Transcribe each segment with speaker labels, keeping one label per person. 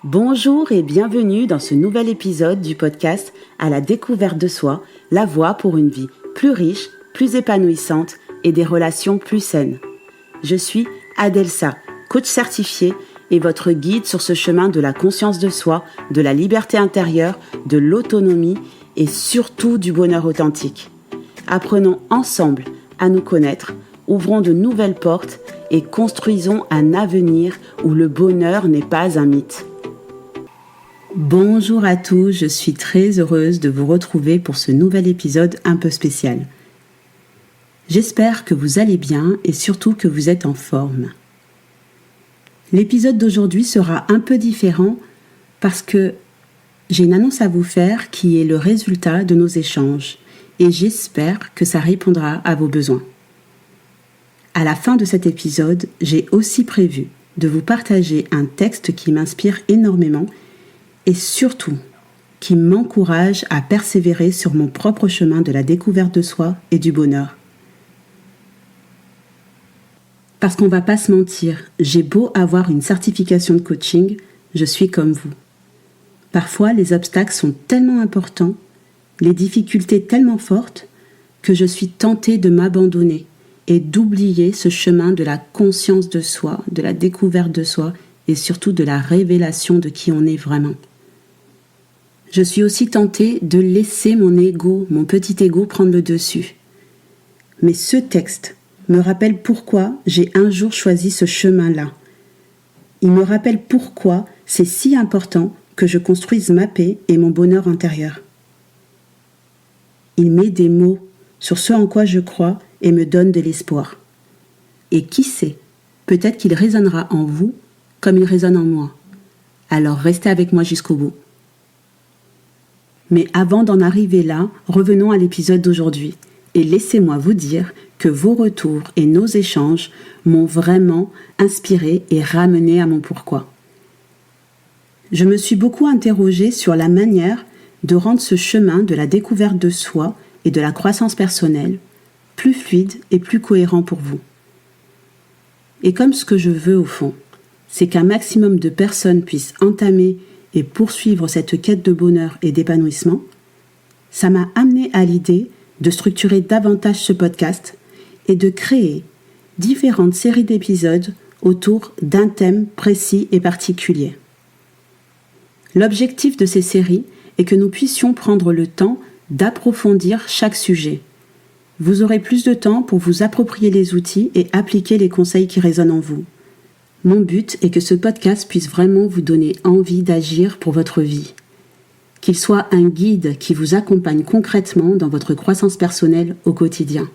Speaker 1: Bonjour et bienvenue dans ce nouvel épisode du podcast À la découverte de soi, la voie pour une vie plus riche, plus épanouissante et des relations plus saines. Je suis Adelsa, coach certifiée et votre guide sur ce chemin de la conscience de soi, de la liberté intérieure, de l'autonomie et surtout du bonheur authentique. Apprenons ensemble à nous connaître, ouvrons de nouvelles portes et construisons un avenir où le bonheur n'est pas un mythe. Bonjour à tous, je suis très heureuse de vous retrouver pour ce nouvel épisode un peu spécial. J'espère que vous allez bien et surtout que vous êtes en forme. L'épisode d'aujourd'hui sera un peu différent parce que j'ai une annonce à vous faire qui est le résultat de nos échanges et j'espère que ça répondra à vos besoins. À la fin de cet épisode, j'ai aussi prévu de vous partager un texte qui m'inspire énormément et surtout qui m'encourage à persévérer sur mon propre chemin de la découverte de soi et du bonheur. Parce qu'on va pas se mentir, j'ai beau avoir une certification de coaching, je suis comme vous. Parfois, les obstacles sont tellement importants, les difficultés tellement fortes, que je suis tentée de m'abandonner et d'oublier ce chemin de la conscience de soi, de la découverte de soi et surtout de la révélation de qui on est vraiment. Je suis aussi tentée de laisser mon ego, mon petit ego prendre le dessus. Mais ce texte me rappelle pourquoi j'ai un jour choisi ce chemin-là. Il me rappelle pourquoi c'est si important que je construise ma paix et mon bonheur intérieur. Il met des mots sur ce en quoi je crois et me donne de l'espoir. Et qui sait, peut-être qu'il résonnera en vous comme il résonne en moi. Alors restez avec moi jusqu'au bout. Mais avant d'en arriver là, revenons à l'épisode d'aujourd'hui et laissez-moi vous dire que vos retours et nos échanges m'ont vraiment inspiré et ramené à mon pourquoi. Je me suis beaucoup interrogée sur la manière de rendre ce chemin de la découverte de soi et de la croissance personnelle plus fluide et plus cohérent pour vous. Et comme ce que je veux au fond, c'est qu'un maximum de personnes puissent entamer et poursuivre cette quête de bonheur et d'épanouissement, ça m'a amené à l'idée de structurer davantage ce podcast et de créer différentes séries d'épisodes autour d'un thème précis et particulier. L'objectif de ces séries est que nous puissions prendre le temps d'approfondir chaque sujet. Vous aurez plus de temps pour vous approprier les outils et appliquer les conseils qui résonnent en vous. Mon but est que ce podcast puisse vraiment vous donner envie d'agir pour votre vie. Qu'il soit un guide qui vous accompagne concrètement dans votre croissance personnelle au quotidien.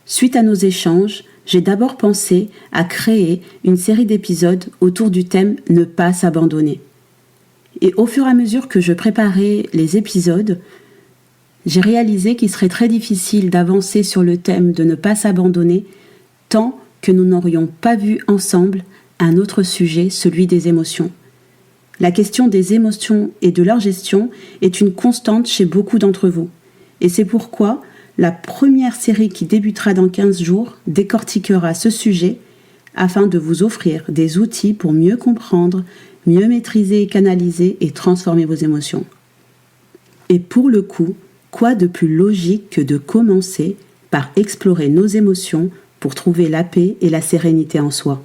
Speaker 1: Suite à nos échanges, j'ai d'abord pensé à créer une série d'épisodes autour du thème « Ne pas s'abandonner ». Et au fur et à mesure que je préparais les épisodes, j'ai réalisé qu'il serait très difficile d'avancer sur le thème de ne pas s'abandonner tant que nous n'aurions pas vu ensemble un autre sujet, celui des émotions. La question des émotions et de leur gestion est une constante chez beaucoup d'entre vous. Et c'est pourquoi la première série qui débutera dans 15 jours décortiquera ce sujet afin de vous offrir des outils pour mieux comprendre, mieux maîtriser, canaliser et transformer vos émotions. Et pour le coup, quoi de plus logique que de commencer par explorer nos émotions pour trouver la paix et la sérénité en soi.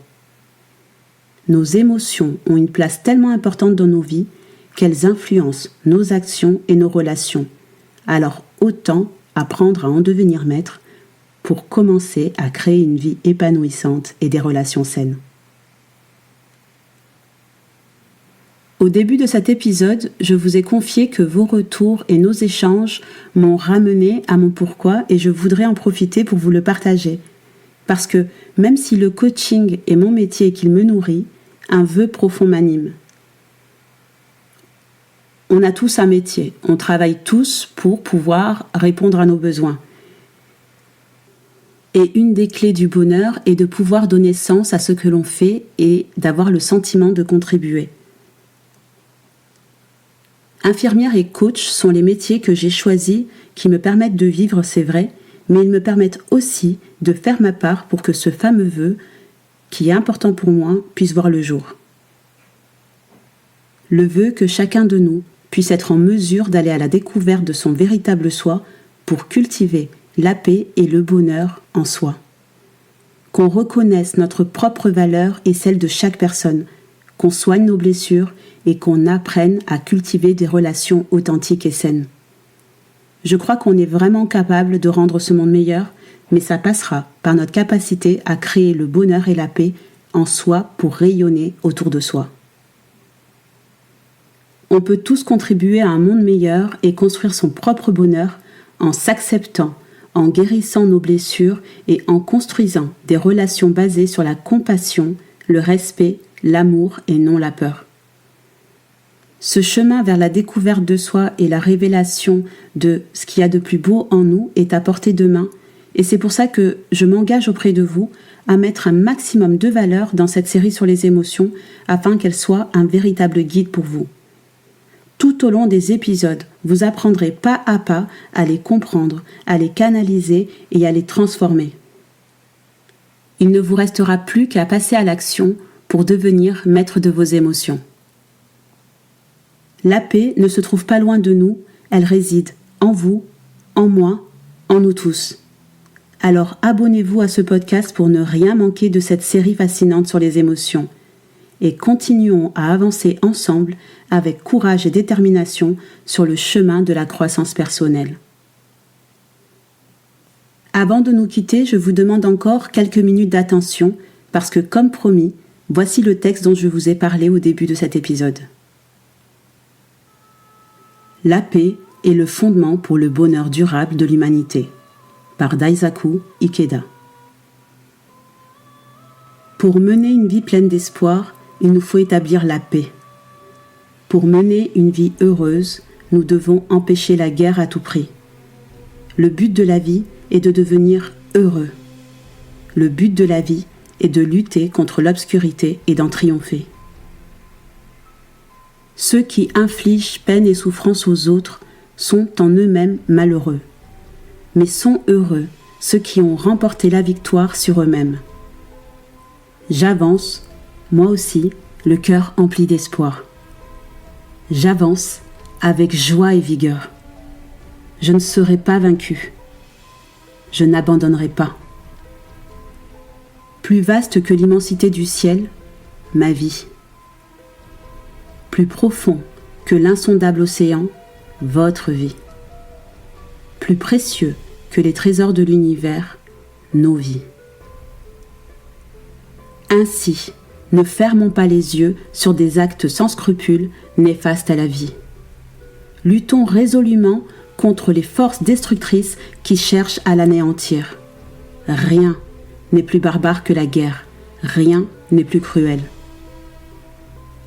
Speaker 1: Nos émotions ont une place tellement importante dans nos vies qu'elles influencent nos actions et nos relations. Alors autant apprendre à en devenir maître pour commencer à créer une vie épanouissante et des relations saines. Au début de cet épisode, je vous ai confié que vos retours et nos échanges m'ont ramené à mon pourquoi et je voudrais en profiter pour vous le partager. Parce que même si le coaching est mon métier et qu'il me nourrit, un vœu profond m'anime. On a tous un métier, on travaille tous pour pouvoir répondre à nos besoins. Et une des clés du bonheur est de pouvoir donner sens à ce que l'on fait et d'avoir le sentiment de contribuer. Infirmière et coach sont les métiers que j'ai choisis qui me permettent de vivre, c'est vrai, mais ils me permettent aussi de faire ma part pour que ce fameux vœu, qui est important pour moi, puisse voir le jour. Le vœu que chacun de nous puisse être en mesure d'aller à la découverte de son véritable soi pour cultiver la paix et le bonheur en soi. Qu'on reconnaisse notre propre valeur et celle de chaque personne, qu'on soigne nos blessures et qu'on apprenne à cultiver des relations authentiques et saines. Je crois qu'on est vraiment capable de rendre ce monde meilleur, mais ça passera par notre capacité à créer le bonheur et la paix en soi pour rayonner autour de soi. On peut tous contribuer à un monde meilleur et construire son propre bonheur en s'acceptant, en guérissant nos blessures et en construisant des relations basées sur la compassion, le respect, l'amour et non la peur. Ce chemin vers la découverte de soi et la révélation de ce qu'il y a de plus beau en nous est à portée de main, et c'est pour ça que je m'engage auprès de vous à mettre un maximum de valeur dans cette série sur les émotions afin qu'elle soit un véritable guide pour vous. Tout au long des épisodes, vous apprendrez pas à pas à les comprendre, à les canaliser et à les transformer. Il ne vous restera plus qu'à passer à l'action pour devenir maître de vos émotions. La paix ne se trouve pas loin de nous, elle réside en vous, en moi, en nous tous. Alors abonnez-vous à ce podcast pour ne rien manquer de cette série fascinante sur les émotions. Et continuons à avancer ensemble avec courage et détermination sur le chemin de la croissance personnelle. Avant de nous quitter, je vous demande encore quelques minutes d'attention parce que, comme promis, voici le texte dont je vous ai parlé au début de cet épisode. La paix est le fondement pour le bonheur durable de l'humanité, par Daisaku Ikeda. Pour mener une vie pleine d'espoir, il nous faut établir la paix. Pour mener une vie heureuse, nous devons empêcher la guerre à tout prix. Le but de la vie est de devenir heureux. Le but de la vie est de lutter contre l'obscurité et d'en triompher. Ceux qui infligent peine et souffrance aux autres sont en eux-mêmes malheureux. Mais sont heureux ceux qui ont remporté la victoire sur eux-mêmes. J'avance, moi aussi, le cœur empli d'espoir. J'avance avec joie et vigueur. Je ne serai pas vaincu. Je n'abandonnerai pas. Plus vaste que l'immensité du ciel, ma vie. Plus profond que l'insondable océan, votre vie. Plus précieux que les trésors de l'univers, nos vies. Ainsi, ne fermons pas les yeux sur des actes sans scrupules néfastes à la vie. Luttons résolument contre les forces destructrices qui cherchent à l'anéantir. Rien n'est plus barbare que la guerre, rien n'est plus cruel.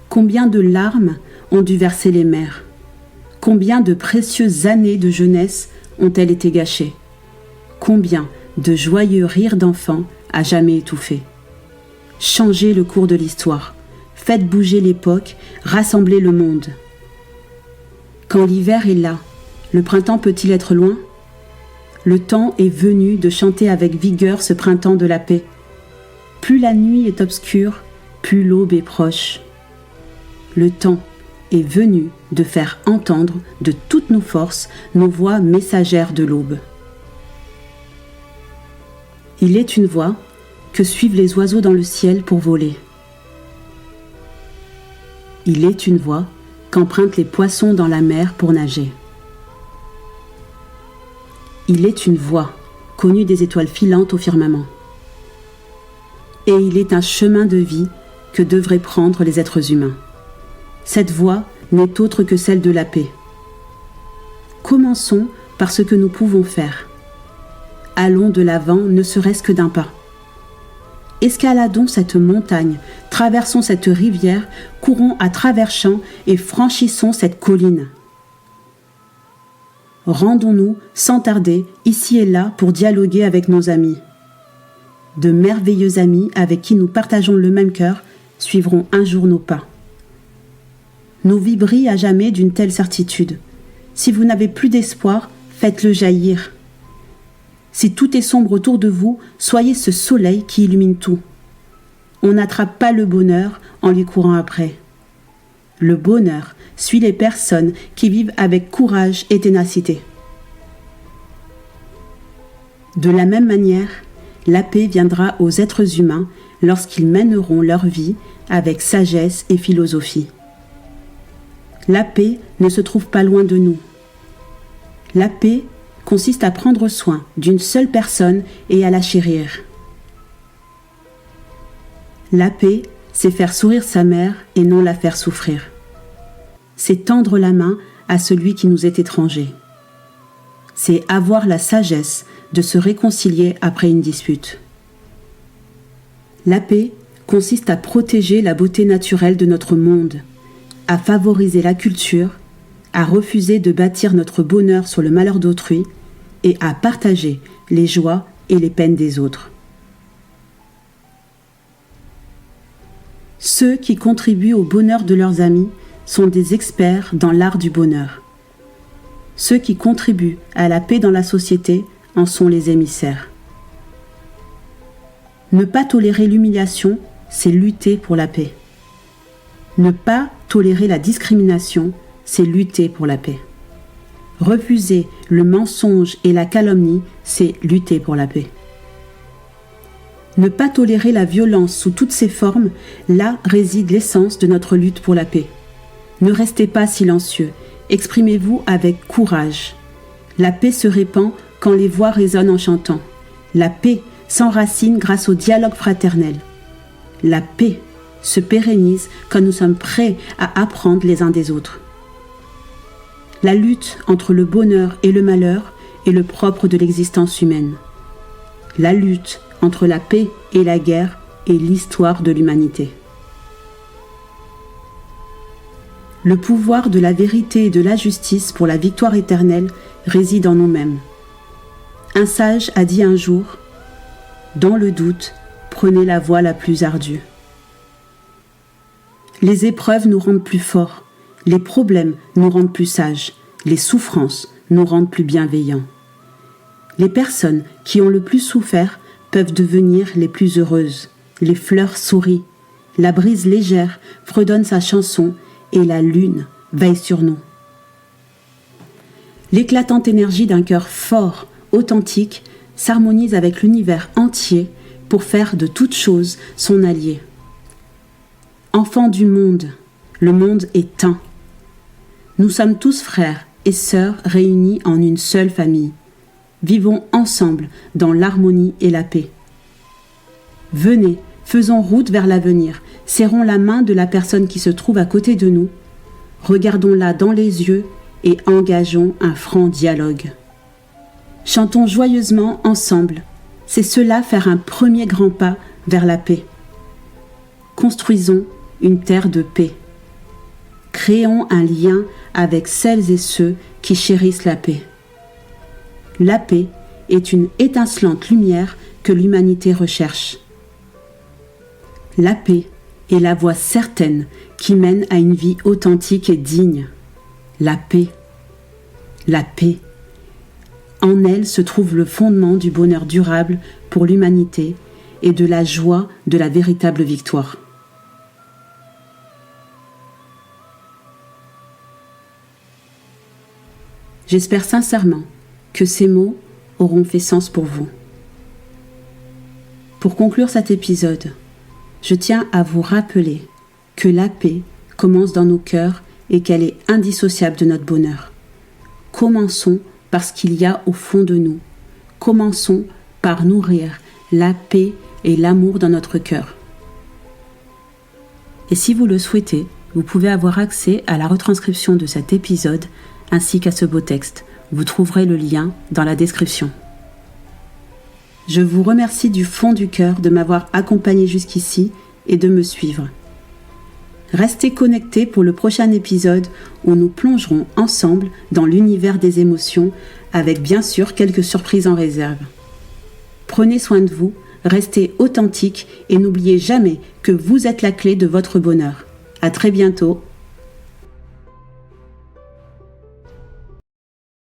Speaker 1: Combien de larmes ont dû verser les mères? Combien de précieuses années de jeunesse ont-elles été gâchées? Combien de joyeux rires d'enfants à jamais étouffés? Changez le cours de l'histoire, faites bouger l'époque, rassemblez le monde. Quand l'hiver est là, le printemps peut-il être loin? Le temps est venu de chanter avec vigueur ce printemps de la paix. Plus la nuit est obscure, plus l'aube est proche. Le temps est venu de faire entendre de toutes nos forces nos voix messagères de l'aube. Il est une voix que suivent les oiseaux dans le ciel pour voler. Il est une voie qu'empruntent les poissons dans la mer pour nager. Il est une voie connue des étoiles filantes au firmament. Et il est un chemin de vie que devraient prendre les êtres humains. Cette voie n'est autre que celle de la paix. Commençons par ce que nous pouvons faire. Allons de l'avant, ne serait-ce que d'un pas. Escaladons cette montagne, traversons cette rivière, courons à travers champs et franchissons cette colline. Rendons-nous sans tarder ici et là pour dialoguer avec nos amis. De merveilleux amis avec qui nous partageons le même cœur suivront un jour nos pas. Nos vies brillent à jamais d'une telle certitude. Si vous n'avez plus d'espoir, faites-le jaillir. Si tout est sombre autour de vous, soyez ce soleil qui illumine tout. On n'attrape pas le bonheur en lui courant après. Le bonheur suit les personnes qui vivent avec courage et ténacité. De la même manière, la paix viendra aux êtres humains lorsqu'ils mèneront leur vie avec sagesse et philosophie. La paix ne se trouve pas loin de nous. La paix consiste à prendre soin d'une seule personne et à la chérir. La paix, c'est faire sourire sa mère et non la faire souffrir. C'est tendre la main à celui qui nous est étranger. C'est avoir la sagesse de se réconcilier après une dispute. La paix consiste à protéger la beauté naturelle de notre monde, à favoriser la culture, à refuser de bâtir notre bonheur sur le malheur d'autrui et à partager les joies et les peines des autres. Ceux qui contribuent au bonheur de leurs amis sont des experts dans l'art du bonheur. Ceux qui contribuent à la paix dans la société en sont les émissaires. Ne pas tolérer l'humiliation, c'est lutter pour la paix. Ne pas tolérer la discrimination, c'est lutter pour la paix. Refuser le mensonge et la calomnie, c'est lutter pour la paix. Ne pas tolérer la violence sous toutes ses formes, là réside l'essence de notre lutte pour la paix. Ne restez pas silencieux, exprimez-vous avec courage. La paix se répand quand les voix résonnent en chantant. La paix s'enracine grâce au dialogue fraternel. La paix se pérennise quand nous sommes prêts à apprendre les uns des autres. La lutte entre le bonheur et le malheur est le propre de l'existence humaine. La lutte entre la paix et la guerre est l'histoire de l'humanité. Le pouvoir de la vérité et de la justice pour la victoire éternelle réside en nous-mêmes. Un sage a dit un jour « Dans le doute, prenez la voie la plus ardue ». Les épreuves nous rendent plus forts, les problèmes nous rendent plus sages, les souffrances nous rendent plus bienveillants. Les personnes qui ont le plus souffert peuvent devenir les plus heureuses. Les fleurs sourient, la brise légère fredonne sa chanson et la lune veille sur nous. L'éclatante énergie d'un cœur fort, authentique, s'harmonise avec l'univers entier pour faire de toute chose son allié. Enfants du monde, le monde est un. Nous sommes tous frères et sœurs réunis en une seule famille. Vivons ensemble dans l'harmonie et la paix. Venez, faisons route vers l'avenir, serrons la main de la personne qui se trouve à côté de nous, regardons-la dans les yeux et engageons un franc dialogue. Chantons joyeusement ensemble, c'est cela faire un premier grand pas vers la paix. Construisons une terre de paix. Créons un lien avec celles et ceux qui chérissent la paix. La paix est une étincelante lumière que l'humanité recherche. La paix est la voie certaine qui mène à une vie authentique et digne. La paix. La paix. En elle se trouve le fondement du bonheur durable pour l'humanité et de la joie de la véritable victoire. J'espère sincèrement que ces mots auront fait sens pour vous. Pour conclure cet épisode, je tiens à vous rappeler que la paix commence dans nos cœurs et qu'elle est indissociable de notre bonheur. Commençons par ce qu'il y a au fond de nous. Commençons par nourrir la paix et l'amour dans notre cœur. Et si vous le souhaitez, vous pouvez avoir accès à la retranscription de cet épisode ainsi qu'à ce beau texte. Vous trouverez le lien dans la description. Je vous remercie du fond du cœur de m'avoir accompagné jusqu'ici et de me suivre. Restez connectés pour le prochain épisode où nous plongerons ensemble dans l'univers des émotions avec bien sûr quelques surprises en réserve. Prenez soin de vous, restez authentiques et n'oubliez jamais que vous êtes la clé de votre bonheur. À très bientôt.